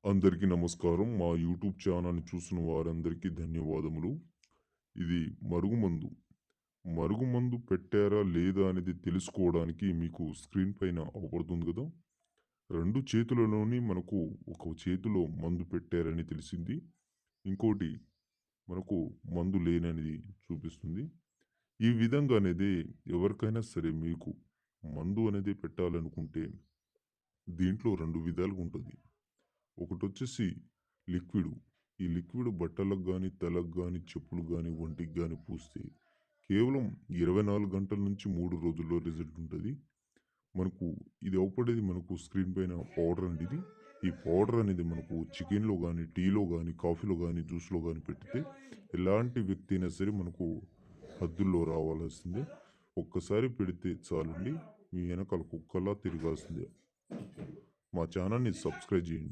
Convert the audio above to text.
అందరికీ నమస్కారం. మా యూట్యూబ్ ఛానల్‌ని చూస్తున్న వారందరికీ ధన్యవాదములు. ఇది మరుగుమందు. మరుగుమందు పెట్టారా? లేదా? అనేది తెలుసుకోవడానికి మీకు స్క్రీన్ పైన అవుపడుతుంది గదా! 2 చేతులలోని మనకు ఒక చేతిలో మందు పెట్టారని తెలిసింది. ఇంకోటి మనకు మందు లేనని చూపిస్తుంది. ఈ విధంగా అనేది ఎవరికైనా సరే మీకు మందు అనేది పెట్టాలనుకుంటే దీంట్లో 2 విధాలుగా ఉంటది. ఒకటొచ్చేసి లిక్విడు. ఈ లిక్విడ్ బట్టలకు గానీ, తలకు గానీ, చెప్పులకు గానీ, ఒంటికి గానీ పూస్తే కేవలం 24 గంటల నుంచి 3 రోజుల్లో రిజల్ట్ ఉంటది. మనకు ఇది అవుపడేది మనకు స్క్రీన్ పైన పౌడర్ అండి ఇది. ఈ పౌడర్ అనేది మనకు చికెన్‌లో గానీ, టీలో గానీ, కాఫీలో గానీ, జ్యూస్‌లో గానీ పెడితే ఎలాంటి వ్యక్తి అయినా సరే మనకు హద్దుల్లో రావాల్సిందే. ఒక్కసారి పెడితే చాలండి. మీ ఎనకాల కుక్కలా తిరగాల్సిందే. మా ఛానల్‌ని సబ్స్క్రైబ్ జేయండి.